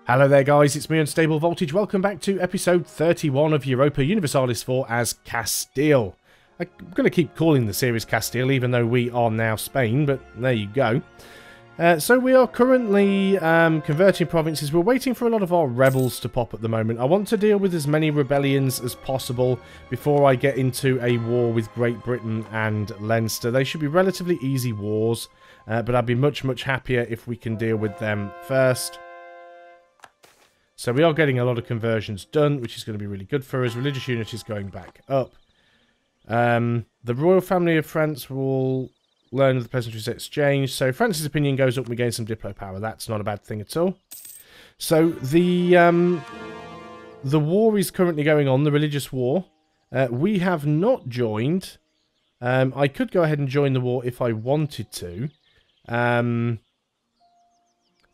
Hello there guys, it's me Unstable Voltage. Welcome back to episode 31 of Europa Universalis 4 as Castile. I'm going to keep calling the series Castile even though we are now Spain, but there you go. So we are currently converting provinces. We're waiting for a lot of our rebels to pop at the moment. I want to deal with as many rebellions as possible before I get into a war with Great Britain and Leinster. They should be relatively easy wars, but I'd be much happier if we can deal with them first. So we are getting a lot of conversions done, which is going to be really good for us. Religious unity is going back up. The royal family of France will learn of the pleasantries exchange. So France's opinion goes up and we gain some diplo power. That's not a bad thing at all. So the war is currently going on, the religious war. We have not joined. I could go ahead and join the war if I wanted to.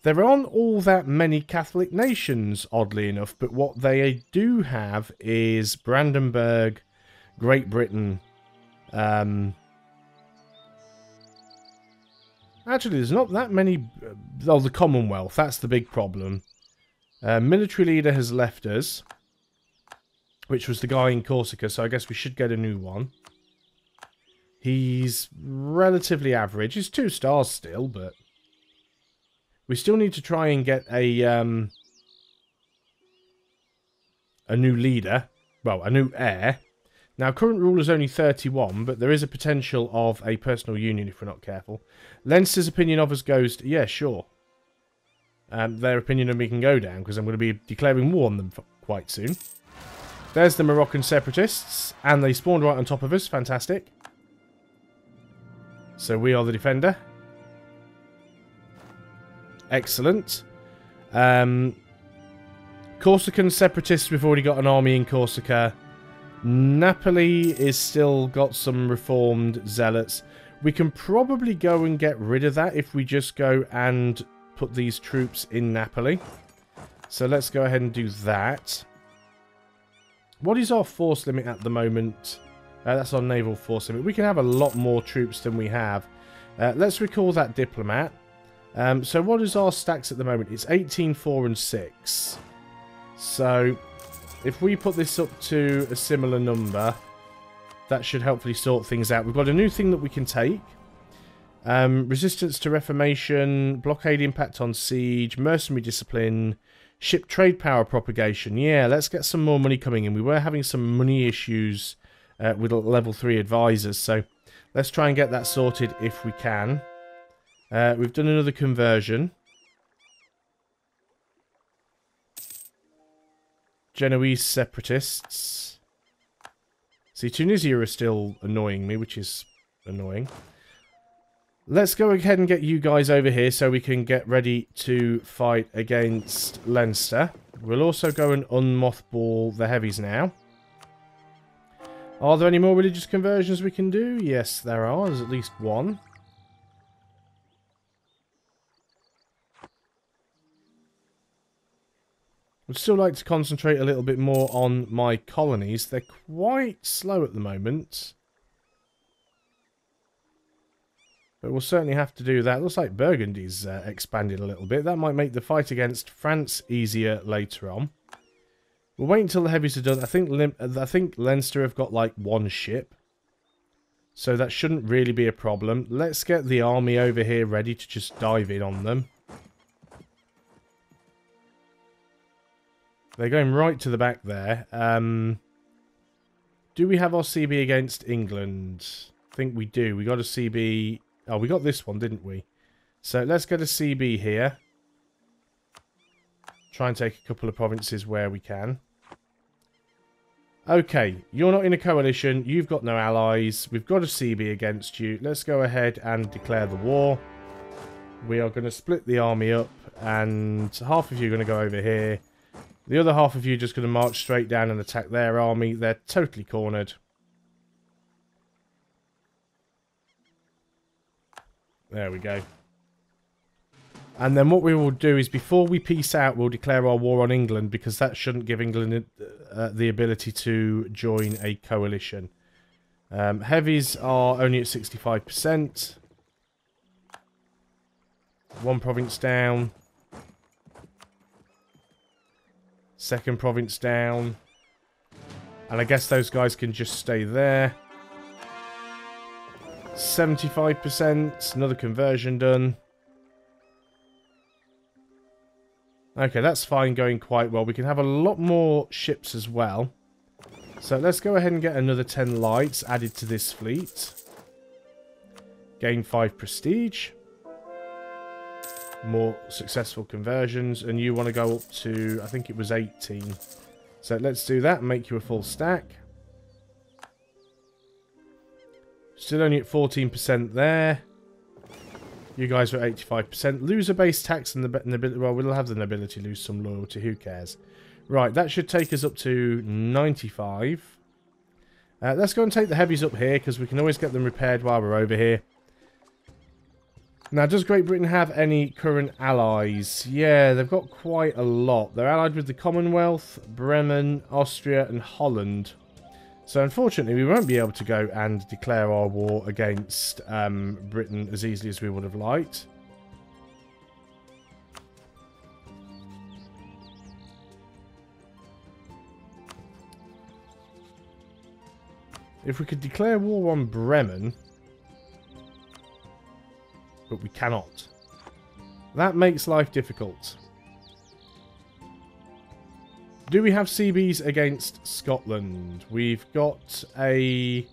There aren't all that many Catholic nations, oddly enough, but what they do have is Brandenburg, Great Britain. Actually, there's not that many. Oh, the Commonwealth, that's the big problem. Military leader has left us, which was the guy in Corsica, so I guess we should get a new one. He's relatively average. He's 2 stars still, but we still need to try and get a new leader. Well, a new heir. Now, current ruler is only 31, but there is a potential of a personal union if we're not careful. Leinster's opinion of us goes to, yeah, sure. Their opinion of me can go down, because I'm going to be declaring war on them quite soon. There's the Moroccan separatists, and they spawned right on top of us. Fantastic. So we are the defender. Excellent. Corsican separatists, we've already got an army in Corsica. Napoli is still got some reformed zealots. We can probably go and get rid of that if we just go and put these troops in Napoli. So let's go ahead and do that. What is our force limit at the moment? That's our naval force limit. We can have a lot more troops than we have. Let's recall that diplomat. So what is our stacks at the moment? It's 18, 4 and 6. So if we put this up to a similar number, that should hopefully sort things out. We've got a new thing that we can take. Resistance to reformation, blockade impact on siege, mercenary discipline, ship trade power propagation. Yeah, let's get some more money coming in. We were having some money issues with level 3 advisors, so let's try and get that sorted if we can. We've done another conversion. Genoese separatists. See, Tunisia are still annoying me, which is annoying. Let's go ahead and get you guys over here so we can get ready to fight against Leinster. We'll also go and unmothball the heavies now. Are there any more religious conversions we can do? Yes, there are. There's at least one. Would still like to concentrate a little bit more on my colonies. They're quite slow at the moment. But we'll certainly have to do that. Looks like Burgundy's expanded a little bit. That might make the fight against France easier later on. We'll wait until the heavies are done. I think Leinster have got like 1 ship. So that shouldn't really be a problem. Let's get the army over here ready to just dive in on them. They're going right to the back there. Do we have our CB against England? I think we do. We got a CB. Oh, we got this one, didn't we? So let's get a CB here. Try and take a couple of provinces where we can. Okay, you're not in a coalition. You've got no allies. We've got a CB against you. Let's go ahead and declare the war. We are going to split the army up. And half of you are going to go over here. The other half of you are just going to march straight down and attack their army. They're totally cornered. There we go. And then what we will do is, before we peace out, we'll declare our war on England, because that shouldn't give England the ability to join a coalition. Heavies are only at 65%. 1 province down. Second province down. And I guess those guys can just stay there. 75%. Another conversion done. Okay, that's fine, going quite well. We can have a lot more ships as well. So let's go ahead and get another 10 lights added to this fleet. Gain 5 prestige. More successful conversions. And you want to go up to, I think it was 18. So let's do that and make you a full stack. Still only at 14% there. You guys are at 85%. Loser-based tax and the nobility. Well, we'll have the nobility lose some loyalty. Who cares? Right, that should take us up to 95. Let's go and take the heavies up here, because we can always get them repaired while we're over here. Now, does Great Britain have any current allies? Yeah, they've got quite a lot. They're allied with the Commonwealth, Bremen, Austria, and Holland. So, unfortunately, we won't be able to go and declare our war against Britain as easily as we would have liked. If we could declare war on Bremen, but we cannot. That makes life difficult. Do we have CBs against Scotland? We've got a...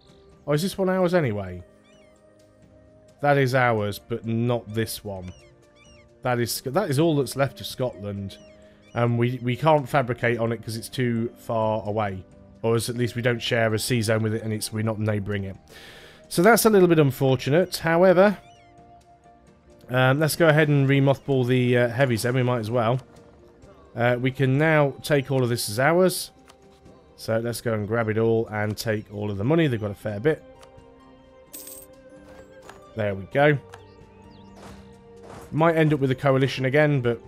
Oh, is this one ours anyway? That is ours, but not this one. That is all that's left of Scotland. And we can't fabricate on it because it's too far away. Or at least we don't share a sea zone with it, and we're not neighbouring it. So that's a little bit unfortunate. However, let's go ahead and remothball the heavies then. We might as well. We can now take all of this as ours. So let's go and grab it all and take all of the money. They've got a fair bit. There we go. Might end up with a coalition again, but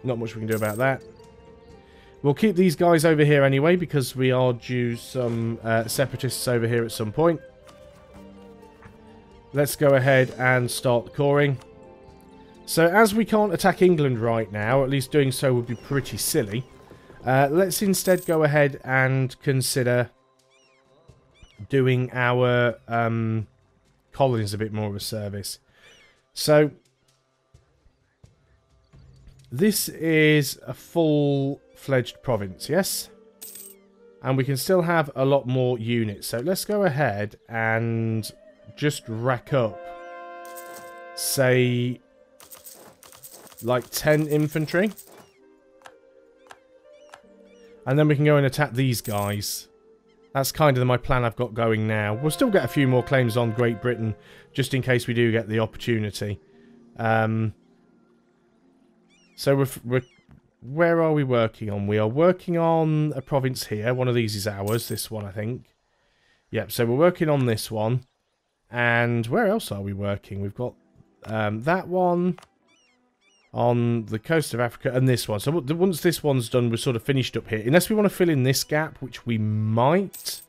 not much we can do about that. We'll keep these guys over here anyway, because we are due some separatists over here at some point. Let's go ahead and start coring. So as we can't attack England right now, at least doing so would be pretty silly, let's instead go ahead and consider doing our colonies a bit more of a service. So this is a full-fledged province, yes? And we can still have a lot more units. So let's go ahead and just rack up, say, like 10 infantry. And then we can go and attack these guys. That's kind of my plan I've got going now. We'll still get a few more claims on Great Britain, just in case we do get the opportunity. So where are we working on? We are working on a province here. One of these is ours. This one, I think. Yep, so we're working on this one. And where else are we working? We've got that one on the coast of Africa and this one. So once this one's done, we're sort of finished up here. Unless we want to fill in this gap, which we might.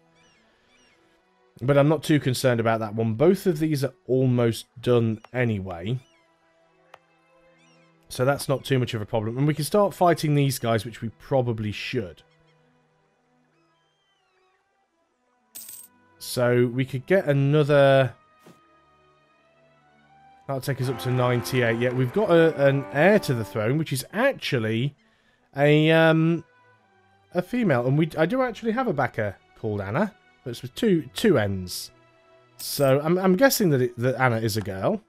But I'm not too concerned about that one. Both of these are almost done anyway. So that's not too much of a problem. And we can start fighting these guys, which we probably should. So we could get another... That'll take us up to 98. Yeah, we've got an heir to the throne, which is actually a female. And I do actually have a backer called Anna. But it's with two N's. So I'm guessing that Anna is a girl.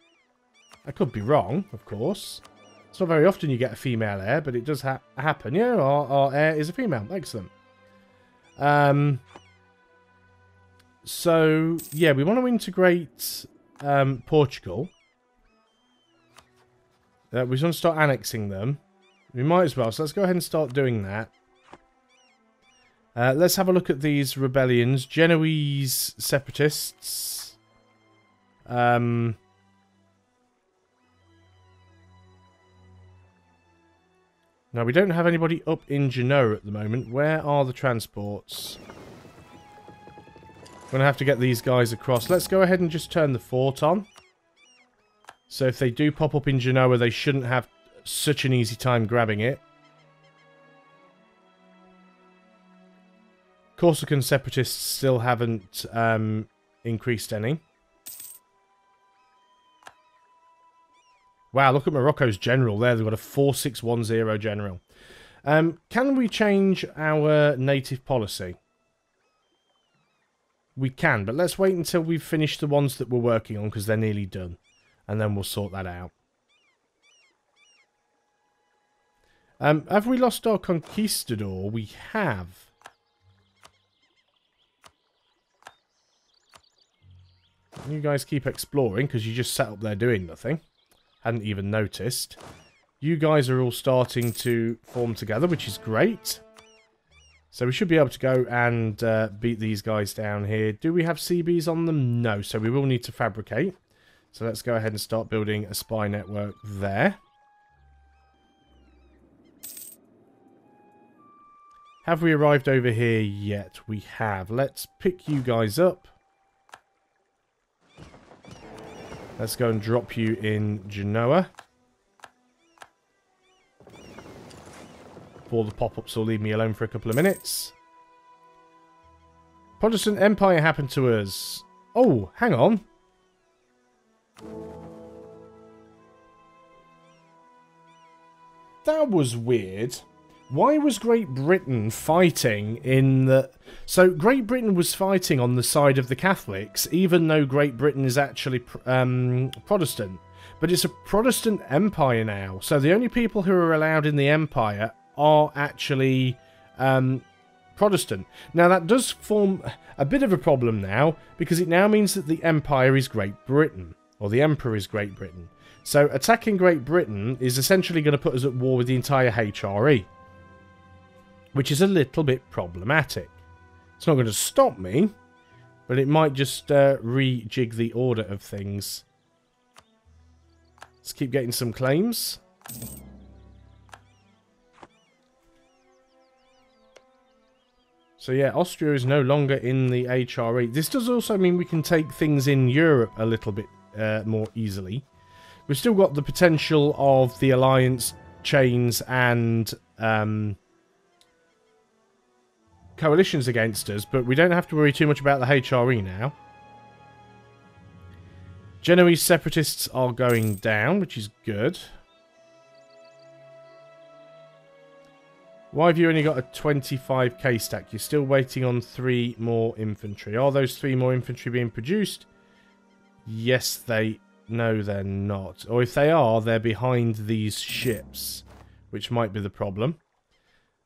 I could be wrong, of course. It's not very often you get a female heir, but it does happen. Yeah, our heir is a female. Excellent. So, yeah, we want to integrate Portugal. We want to start annexing them. We might as well, so let's go ahead and start doing that. Let's have a look at these rebellions. Genoese separatists. Now, we don't have anybody up in Genoa at the moment. Where are the transports? I'm going to have to get these guys across. Let's go ahead and just turn the fort on. So if they do pop up in Genoa, they shouldn't have such an easy time grabbing it. Corsican separatists still haven't increased any. Wow, look at Morocco's general there. They've got a 4610 general. Can we change our native policy? We can, but let's wait until we've finished the ones that we're working on, because they're nearly done. And then we'll sort that out. Have we lost our conquistador? We have. You guys keep exploring, because you just sat up there doing nothing. Hadn't even noticed. You guys are all starting to form together, which is great. So we should be able to go and beat these guys down here. Do we have CBs on them? No, so we will need to fabricate. So let's go ahead and start building a spy network there. Have we arrived over here yet? We have. Let's pick you guys up. Let's go and drop you in Genoa. All the pop-ups will leave me alone for a couple of minutes. Protestant Empire happened to us. Oh, hang on. That was weird. Why was Great Britain fighting in the... So, Great Britain was fighting on the side of the Catholics, even though Great Britain is actually Protestant. But it's a Protestant empire now. So, the only people who are allowed in the empire are actually Protestant. Now, that does form a bit of a problem now, because it now means that the empire is Great Britain, or the emperor is Great Britain. So, attacking Great Britain is essentially going to put us at war with the entire HRE. Which is a little bit problematic. It's not going to stop me, but it might just rejig the order of things. Let's keep getting some claims. So yeah, Austria is no longer in the HRE. This does also mean we can take things in Europe a little bit more easily. We've still got the potential of the alliance chains and... coalitions against us, but we don't have to worry too much about the HRE now. Genoese separatists are going down, which is good. Why have you only got a 25k stack? You're still waiting on 3 more infantry. Are those 3 more infantry being produced? Yes, they... No, they're not. Or if they are, they're behind these ships, which might be the problem.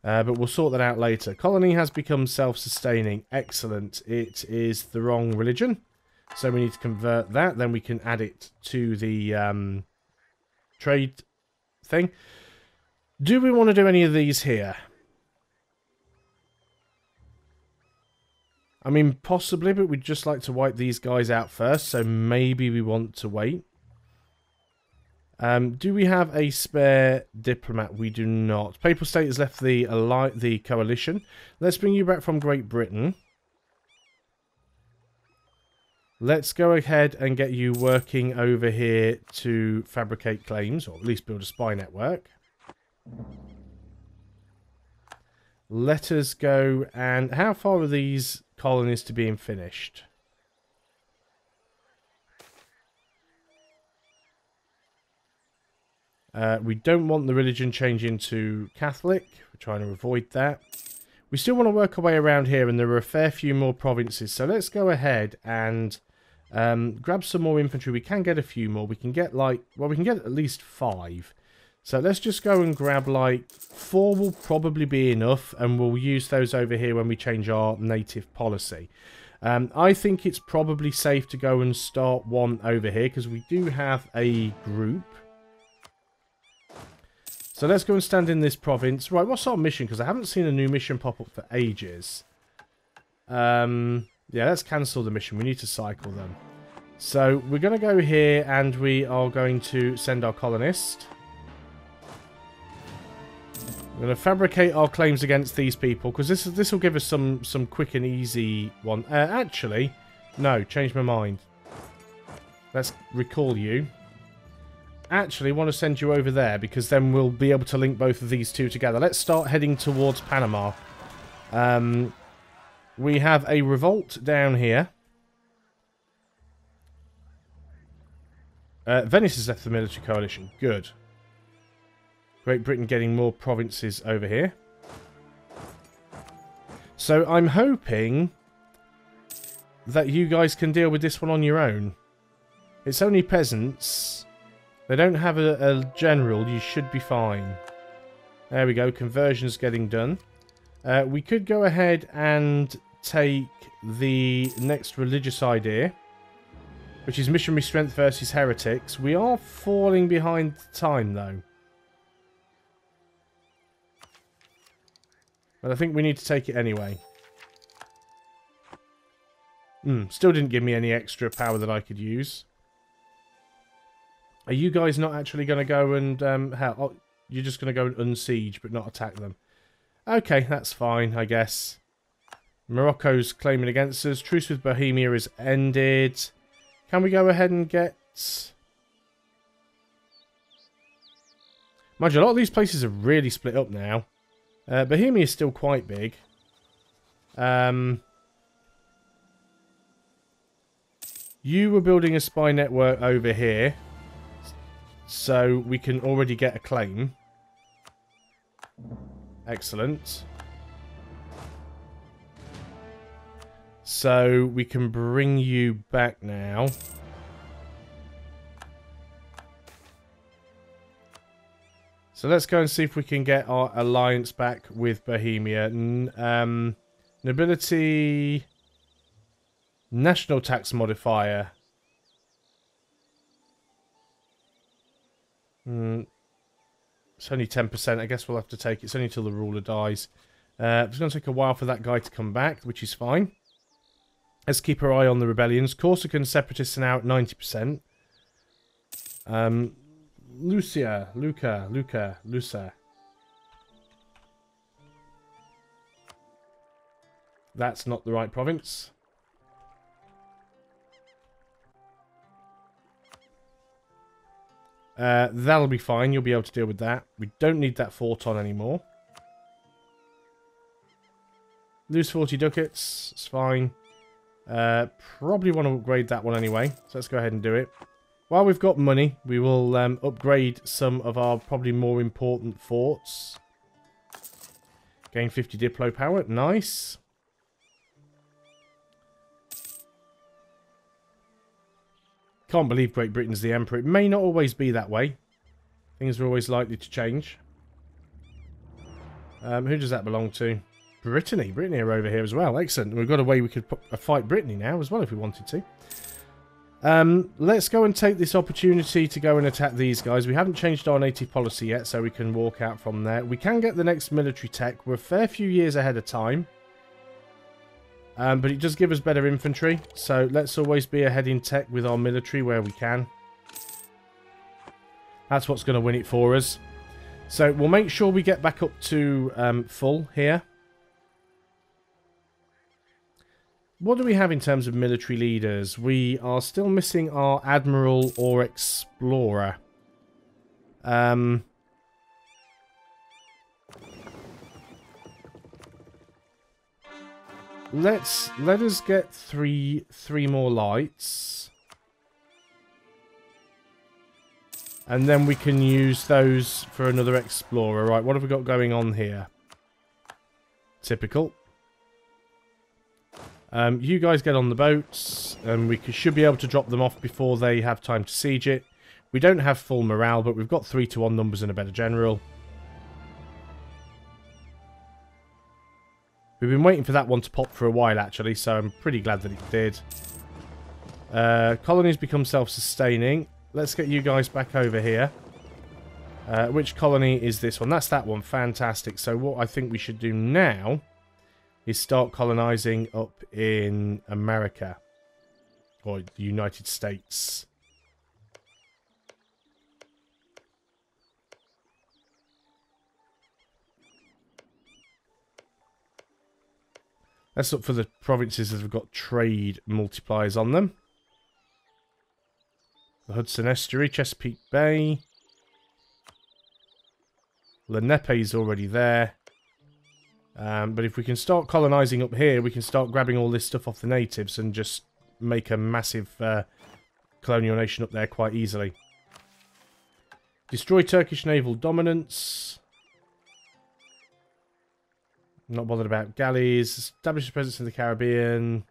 But we'll sort that out later. Colony has become self-sustaining. Excellent. It is the wrong religion. So we need to convert that. Then we can add it to the trade thing. Do we want to do any of these here? I mean, possibly, but we'd just like to wipe these guys out first. So maybe we want to wait. Do we have a spare diplomat? We do not. Papal State has left the coalition. Let's bring you back from Great Britain. Let's go ahead and get you working over here to fabricate claims, or at least build a spy network. Let us go and... How far are these colonies to being finished? We don't want the religion changing to Catholic. We're trying to avoid that. We still want to work our way around here, and there are a fair few more provinces. So let's go ahead and grab some more infantry. We can get a few more. We can get like... Well, we can get at least 5. So let's just go and grab like 4 will probably be enough, and we'll use those over here when we change our native policy. I think it's probably safe to go and start one over here, because we do have a group. So let's go and stand in this province. Right, what's our mission? Because I haven't seen a new mission pop up for ages. Yeah, let's cancel the mission. We need to cycle them. So we're going to go here and we are going to send our colonist. We're going to fabricate our claims against these people, because this will give us some quick and easy one. Actually, no, change my mind. Let's recall you. Actually want to send you over there, because then we'll be able to link both of these two together. Let's start heading towards Panama. we have a revolt down here. Venice has left the military coalition. Good. Great Britain getting more provinces over here. So I'm hoping that you guys can deal with this one on your own. It's only peasants. They don't have a general. You should be fine. There we go. Conversion's getting done. We could go ahead and take the next religious idea, which is missionary strength versus heretics. We are falling behind time, though. But I think we need to take it anyway. Still didn't give me any extra power that I could use. Are you guys not actually going to go and... you're just going to go and unsiege but not attack them. Okay, that's fine, I guess. Morocco's claiming against us. Truce with Bohemia is ended. Can we go ahead and get... Mind you, a lot of these places are really split up now. Bohemia is still quite big. You were building a spy network over here, so we can already get a claim. Excellent. So we can bring you back now. So let's go and see if we can get our alliance back with Bohemia. Nobility... National tax modifier. It's only 10%. I guess we'll have to take it. It's only until the ruler dies. It's going to take a while for that guy to come back, which is fine. Let's keep our eye on the rebellions. Corsican separatists are now at 90%. Luca. That's not the right province. That'll be fine. You'll be able to deal with that. We don't need that fort on anymore. Lose 40 ducats. It's fine. Probably want to upgrade that one anyway. So let's go ahead and do it. While we've got money, we will upgrade some of our probably more important forts. Gain 50 Diplo power. Nice. Can't believe Great Britain's the emperor. It may not always be that way. Things are always likely to change. Who does that belong to? Brittany. Brittany are over here as well. Excellent. We've got a way we could fight Brittany now as well if we wanted to. Let's go and take this opportunity to go and attack these guys. We haven't changed our native policy yet, so we can walk out from there. We can get the next military tech. We're a fair few years ahead of time. But it does give us better infantry, so let's always be ahead in tech with our military where we can. That's what's going to win it for us. So we'll make sure we get back up to full here. What do we have in terms of military leaders? We are still missing our admiral or explorer. Let us get three more lights, and then we can use those for another explorer. Right, what have we got going on here? Typical. You guys get on the boats, and we should be able to drop them off before they have time to siege it. We don't have full morale, but we've got 3-1 numbers and a better general. We've been waiting for that one to pop for a while, actually, so I'm pretty glad that it did. Colonies become self-sustaining. Let's get you guys back over here. Which colony is this one? That's that one. Fantastic. So what I think we should do now is start colonizing up in America. Or the United States. Let's look for the provinces that have got trade multipliers on them. The Hudson Estuary, Chesapeake Bay. Lenape is already there. But if we can start colonising up here, we can start grabbing all this stuff off the natives and just make a massive colonial nation up there quite easily. Destroy Turkish naval dominance. Not bothered about galleys. Establish a presence in the Caribbean.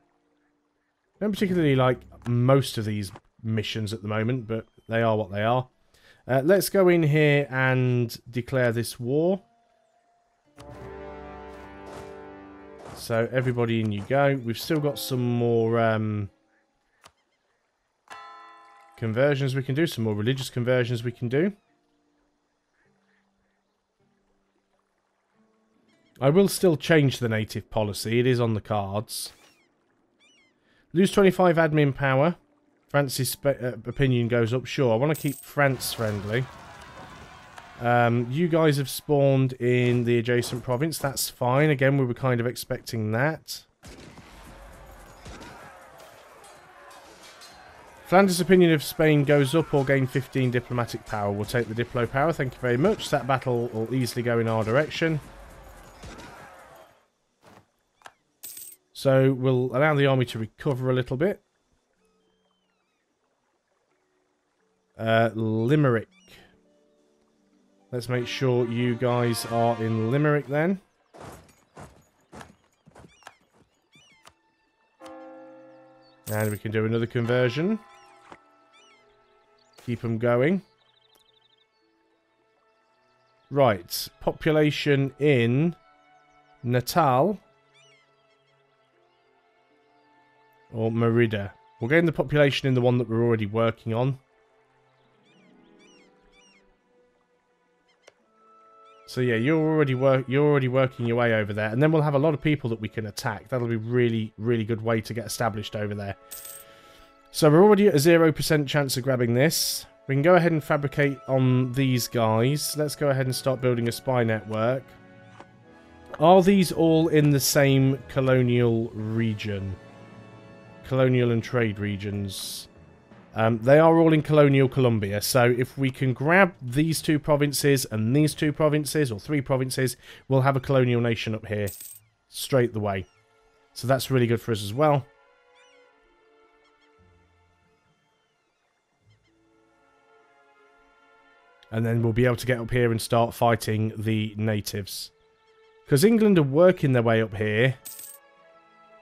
I don't particularly like most of these missions at the moment, but they are what they are. Let's go in here and declare this war. So everybody in you go. We've still got some more conversions we can do, some more religious conversions we can do. I will still change the native policy. It is on the cards. Lose 25 admin power. France's opinion goes up. Sure, I want to keep France friendly. You guys have spawned in the adjacent province. That's fine. Again, we were kind of expecting that. Flanders' opinion of Spain goes up or gain 15 diplomatic power. We'll take the diplo power. Thank you very much. That battle will easily go in our direction. So we'll allow the army to recover a little bit. Limerick. Let's make sure you guys are in Limerick then. And we can do another conversion. Keep them going. Right. Population in Natal. Or Merida. We'll gain the population in the one that we're already working on. So yeah, you're already working your way over there, and then we'll have a lot of people that we can attack. That'll be really, really good way to get established over there. So we're already at a 0% chance of grabbing this. We can go ahead and fabricate on these guys. Let's go ahead and start building a spy network. Are these all in the same colonial region? Colonial and trade regions. They are all in colonial Colombia, so if we can grab these two provinces and these two provinces, or three provinces, we'll have a colonial nation up here straight the way. So that's really good for us as well. And then we'll be able to get up here and start fighting the natives. Because England are working their way up here.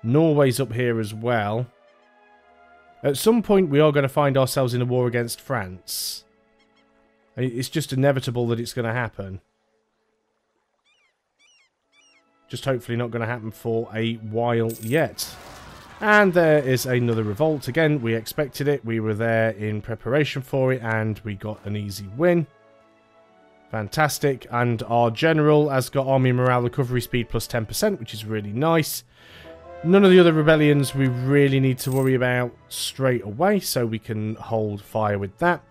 Norway's up here as well. At some point, we are going to find ourselves in a war against France. It's just inevitable that it's going to happen. Just hopefully not going to happen for a while yet. And there is another revolt. Again, we expected it. We were there in preparation for it, and we got an easy win. Fantastic. And our general has got army morale recovery speed plus 10%, which is really nice. None of the other rebellions we really need to worry about straight away, so we can hold fire with that.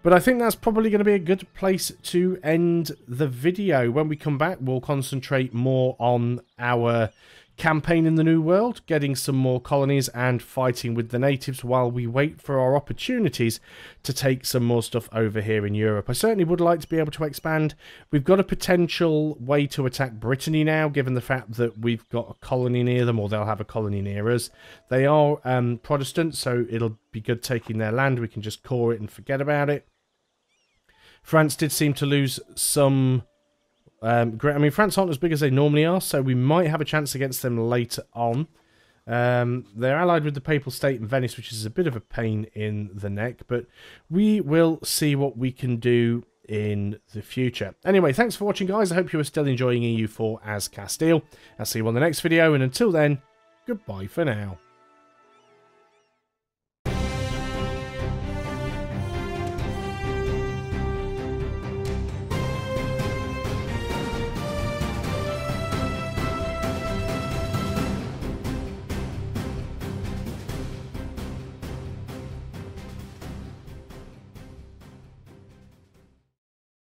But I think that's probably going to be a good place to end the video. When we come back, we'll concentrate more on our campaign in the New World, getting some more colonies and fighting with the natives while we wait for our opportunities to take some more stuff over here in Europe. I certainly would like to be able to expand. We've got a potential way to attack Brittany now, given the fact that we've got a colony near them, or they'll have a colony near us. They are Protestant, so it'll be good taking their land. We can just core it and forget about it. France did seem to lose some... I mean, France aren't as big as they normally are, so we might have a chance against them later on. They're allied with the Papal State in Venice, which is a bit of a pain in the neck, but we will see what we can do in the future. Anyway, thanks for watching, guys. I hope you are still enjoying EU4 as Castile. I'll see you on the next video, and until then, goodbye for now.